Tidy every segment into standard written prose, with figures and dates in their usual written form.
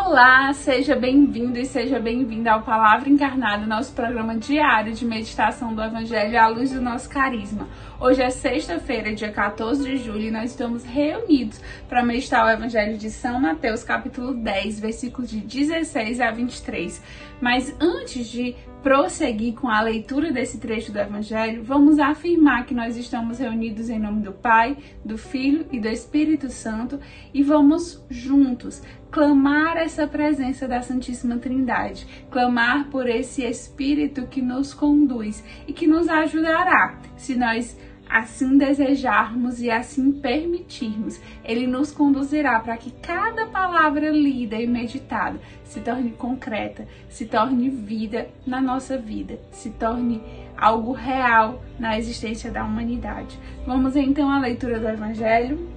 Olá, seja bem-vindo e seja bem-vinda ao Palavra Encarnada, nosso programa diário de meditação do Evangelho à luz do nosso carisma. Hoje é sexta-feira, dia 14 de julho, e nós estamos reunidos para meditar o Evangelho de São Mateus, capítulo 10, versículos de 16 a 23. Mas antes de prosseguir com a leitura desse trecho do Evangelho, vamos afirmar que nós estamos reunidos em nome do Pai, do Filho e do Espírito Santo e vamos juntos clamar essa presença da Santíssima Trindade, clamar por esse Espírito que nos conduz e que nos ajudará, se nós assim desejarmos e assim permitirmos. Ele nos conduzirá para que cada palavra lida e meditada se torne concreta, se torne vida na nossa vida, se torne algo real na existência da humanidade. Vamos então à leitura do Evangelho.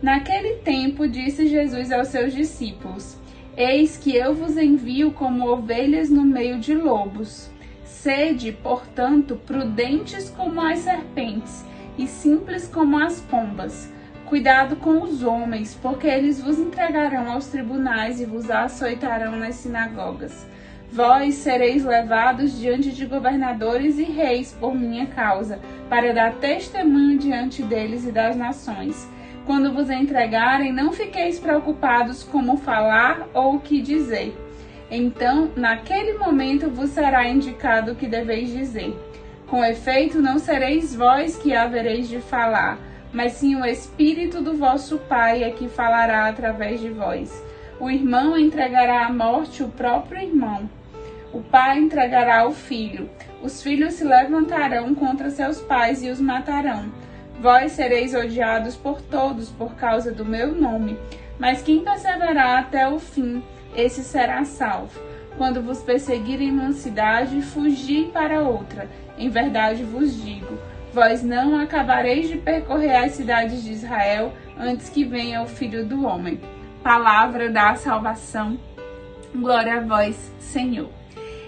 Naquele tempo, disse Jesus aos seus discípulos: Eis que eu vos envio como ovelhas no meio de lobos. Sede, portanto, prudentes como as serpentes e simples como as pombas. Cuidado com os homens, porque eles vos entregarão aos tribunais e vos açoitarão nas sinagogas. Vós sereis levados diante de governadores e reis por minha causa, para dar testemunho diante deles e das nações. Quando vos entregarem, não fiqueis preocupados como falar ou o que dizer. Então, naquele momento vos será indicado o que deveis dizer. Com efeito, não sereis vós que havereis de falar, mas sim o Espírito do vosso Pai é que falará através de vós. O irmão entregará à morte o próprio irmão. O pai entregará ao filho. Os filhos se levantarão contra seus pais e os matarão. Vós sereis odiados por todos por causa do meu nome, mas quem perseverar até o fim, esse será salvo. Quando vos perseguirem numa cidade, fugi para outra. Em verdade vos digo, vós não acabareis de percorrer as cidades de Israel antes que venha o Filho do Homem. Palavra da salvação. Glória a vós, Senhor.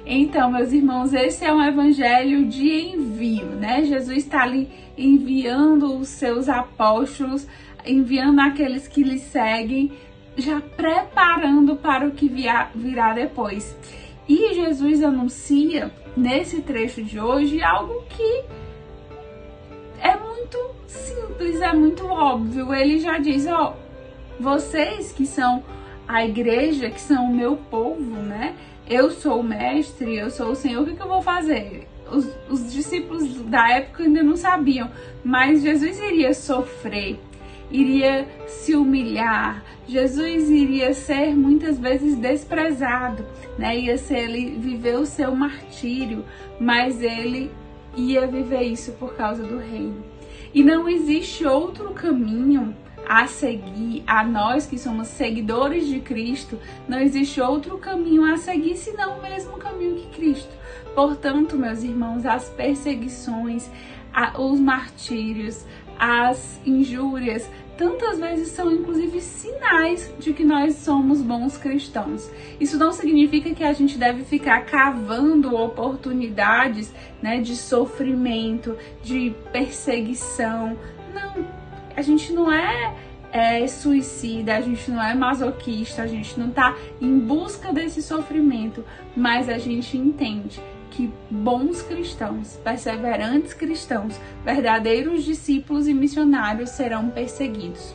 Então, meus irmãos, esse é um evangelho de envio, né? Jesus está ali enviando os seus apóstolos, enviando aqueles que lhe seguem, já preparando para o que virá depois. E Jesus anuncia, nesse trecho de hoje, algo que é muito simples, é muito óbvio. Ele já diz, vocês que são a igreja, que são o meu povo, né? Eu sou o mestre, eu sou o Senhor, o que eu vou fazer? Os discípulos da época ainda não sabiam, mas Jesus iria sofrer, iria se humilhar, Jesus iria ser muitas vezes desprezado, né? Ia ser ele viver o seu martírio, mas ele ia viver isso por causa do reino. E não existe outro caminho a seguir, a nós que somos seguidores de Cristo, não existe outro caminho a seguir senão o mesmo caminho que Cristo. Portanto, meus irmãos, as perseguições, os martírios, as injúrias, tantas vezes são inclusive sinais de que nós somos bons cristãos. Isso não significa que a gente deve ficar cavando oportunidades, né, de sofrimento, de perseguição. Não. A gente não é suicida, a gente não é masoquista, a gente não está em busca desse sofrimento, mas a gente entende que bons cristãos, perseverantes cristãos, verdadeiros discípulos e missionários serão perseguidos.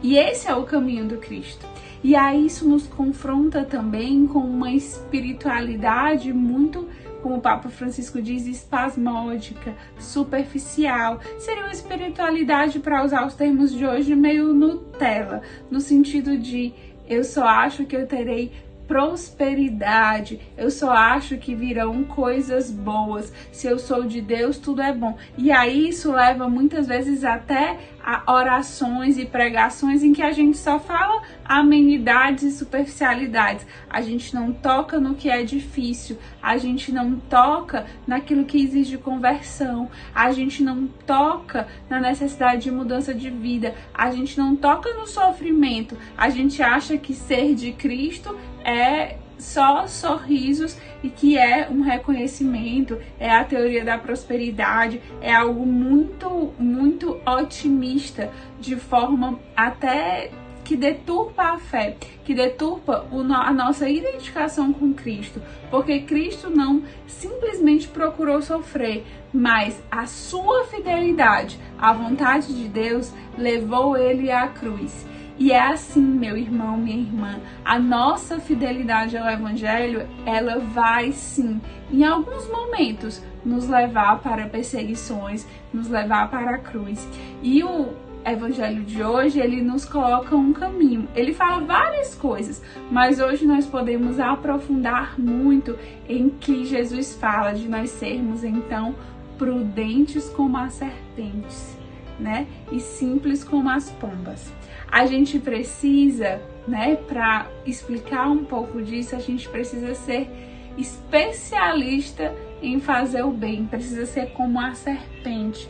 E esse é o caminho do Cristo. E aí isso nos confronta também com uma espiritualidade muito, como o Papa Francisco diz, espasmódica, superficial. Seria uma espiritualidade, para usar os termos de hoje, meio Nutella, no sentido de eu só acho que eu terei prosperidade, eu só acho que virão coisas boas, se eu sou de Deus tudo é bom. E aí isso leva muitas vezes até a orações e pregações em que a gente só fala amenidades e superficialidades, a gente não toca no que é difícil, a gente não toca naquilo que exige conversão, a gente não toca na necessidade de mudança de vida, a gente não toca no sofrimento, a gente acha que ser de Cristo é só sorrisos e que é um reconhecimento, é a teoria da prosperidade, é algo muito, muito otimista, de forma até que deturpa a fé, que deturpa a nossa identificação com Cristo, porque Cristo não simplesmente procurou sofrer, mas a sua fidelidade à vontade de Deus levou ele à cruz. E é assim, meu irmão, minha irmã, a nossa fidelidade ao Evangelho, ela vai sim, em alguns momentos, nos levar para perseguições, nos levar para a cruz. E o Evangelho de hoje, ele nos coloca um caminho. Ele fala várias coisas, mas hoje nós podemos aprofundar muito em que Jesus fala de nós sermos, então, prudentes como as serpentes, né? E simples como as pombas. A gente precisa, né, para explicar um pouco disso, a gente precisa ser especialista em fazer o bem, precisa ser como a serpente,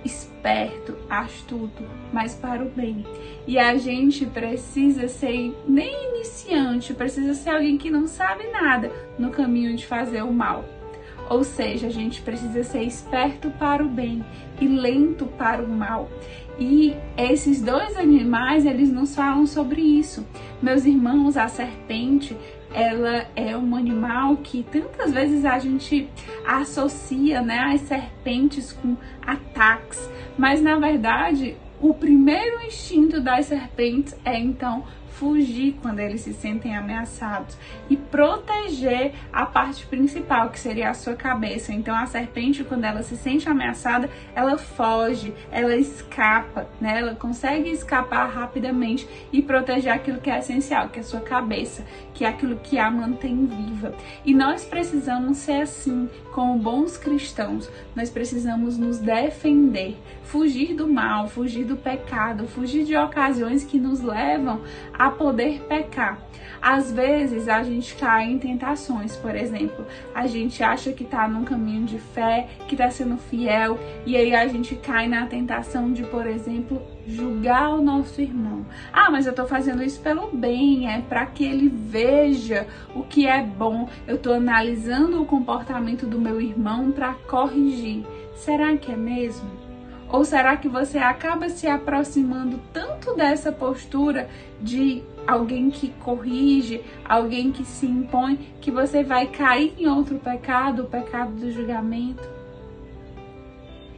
esperto, astuto, mas para o bem. E a gente precisa ser nem iniciante, precisa ser alguém que não sabe nada no caminho de fazer o mal. Ou seja, a gente precisa ser esperto para o bem e lento para o mal. E esses dois animais, eles nos falam sobre isso. Meus irmãos, a serpente, ela é um animal que tantas vezes a gente associa, né, as serpentes com ataques. Mas, na verdade, o primeiro instinto das serpentes é, então, fugir quando eles se sentem ameaçados e proteger a parte principal, que seria a sua cabeça. Então a serpente, quando ela se sente ameaçada, ela foge, ela escapa, né? Ela consegue escapar rapidamente e proteger aquilo que é essencial, que é a sua cabeça, que é aquilo que a mantém viva. E nós precisamos ser assim, como bons cristãos. Nós precisamos nos defender, fugir do mal, fugir do pecado, fugir de ocasiões que nos levam a poder pecar. Às vezes a gente cai em tentações, por exemplo, a gente acha que está num caminho de fé, que está sendo fiel, e aí a gente cai na tentação de, por exemplo, julgar o nosso irmão. Ah, mas eu estou fazendo isso pelo bem, é para que ele veja o que é bom. Eu estou analisando o comportamento do meu irmão para corrigir. Será que é mesmo? Ou será que você acaba se aproximando tanto dessa postura de alguém que corrige, alguém que se impõe, que você vai cair em outro pecado, o pecado do julgamento,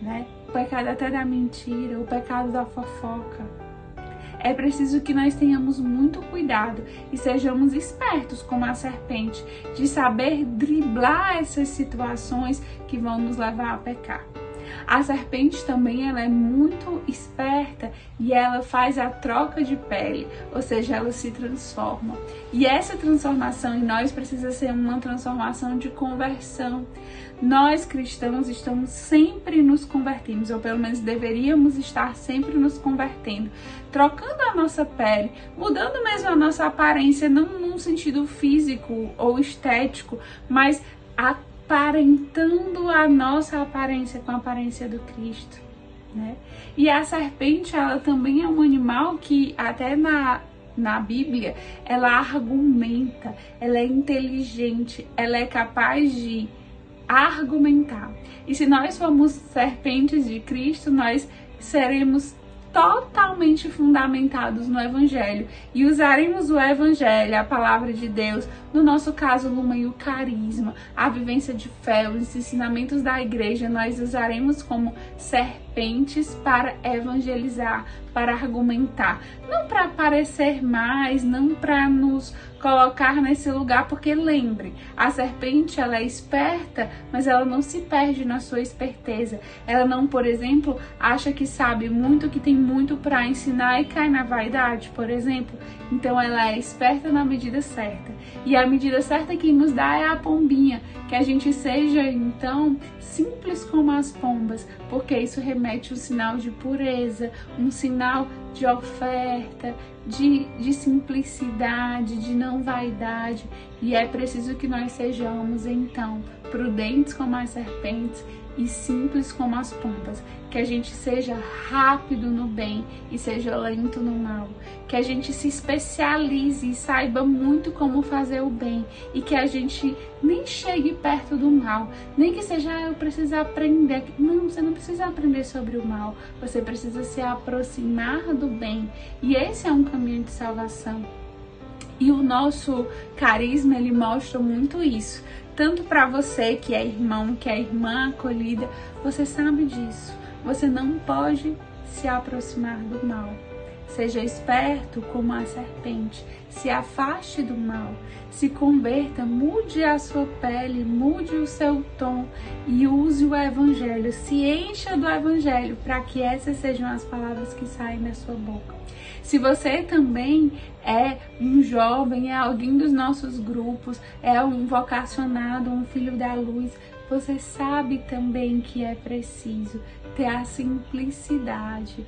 né? O pecado até da mentira, o pecado da fofoca. É preciso que nós tenhamos muito cuidado e sejamos espertos como a serpente, de saber driblar essas situações que vão nos levar a pecar. A serpente também, ela é muito esperta e ela faz a troca de pele, ou seja, ela se transforma. E essa transformação em nós precisa ser uma transformação de conversão. Nós cristãos estamos sempre nos convertendo, ou pelo menos deveríamos estar sempre nos convertendo, trocando a nossa pele, mudando mesmo a nossa aparência, não num sentido físico ou estético, mas aparentando a nossa aparência com a aparência do Cristo, né? E a serpente, ela também é um animal que até na Bíblia, ela argumenta, ela é inteligente, ela é capaz de argumentar. E se nós formos serpentes de Cristo, nós seremos totalmente fundamentados no Evangelho e usaremos o Evangelho, a palavra de Deus, no nosso caso, no meio carisma, a vivência de fé, os ensinamentos da igreja, nós usaremos como serpentes para evangelizar, para argumentar, não para aparecer mais, não para nos colocar nesse lugar, porque lembre, a serpente, ela é esperta, mas ela não se perde na sua esperteza. Ela não, por exemplo, acha que sabe muito, que tem muito para ensinar e cai na vaidade, por exemplo. Então ela é esperta na medida certa. E a medida certa que nos dá é a pombinha, que a gente seja então simples como as pombas, porque isso remete um sinal de pureza, um sinal de oferta, de simplicidade, de não vaidade. E é preciso que nós sejamos então prudentes como as serpentes e simples como as pombas, que a gente seja rápido no bem e seja lento no mal, que a gente se especialize e saiba muito como fazer o bem e que a gente nem chegue perto do mal, nem que seja eu preciso aprender. Não, você não precisa aprender sobre o mal, você precisa se aproximar do bem, e esse é um caminho de salvação. E o nosso carisma, ele mostra muito isso. Tanto para você que é irmão, que é irmã acolhida, você sabe disso. Você não pode se aproximar do mal. Seja esperto como a serpente, se afaste do mal, se converta, mude a sua pele, mude o seu tom e use o evangelho, se encha do evangelho para que essas sejam as palavras que saem da sua boca. Se você também é um jovem, é alguém dos nossos grupos, é um vocacionado, um filho da luz, você sabe também que é preciso ter a simplicidade,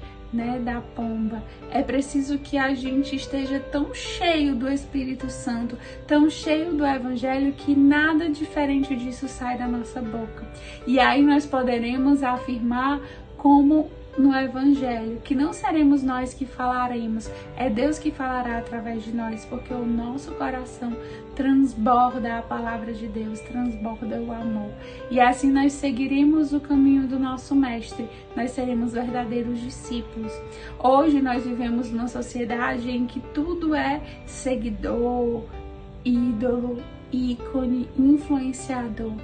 da pomba. É preciso que a gente esteja tão cheio do Espírito Santo, tão cheio do Evangelho, que nada diferente disso sai da nossa boca. E aí nós poderemos afirmar como no Evangelho, que não seremos nós que falaremos, é Deus que falará através de nós, porque o nosso coração transborda a palavra de Deus, transborda o amor. E assim nós seguiremos o caminho do nosso Mestre, nós seremos verdadeiros discípulos. Hoje nós vivemos numa sociedade em que tudo é seguidor, ídolo, ícone, influenciador.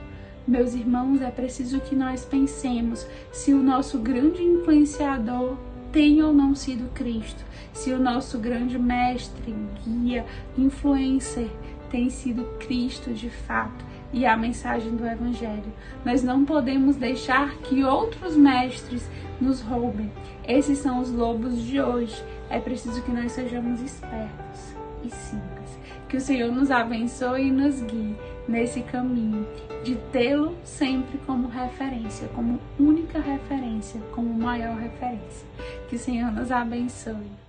Meus irmãos, é preciso que nós pensemos se o nosso grande influenciador tem ou não sido Cristo, se o nosso grande mestre, guia, influencer tem sido Cristo de fato e a mensagem do Evangelho. Nós não podemos deixar que outros mestres nos roubem. Esses são os lobos de hoje. É preciso que nós sejamos espertos e simples. Que o Senhor nos abençoe e nos guie nesse caminho de tê-lo sempre como referência, como única referência, como maior referência. Que o Senhor nos abençoe.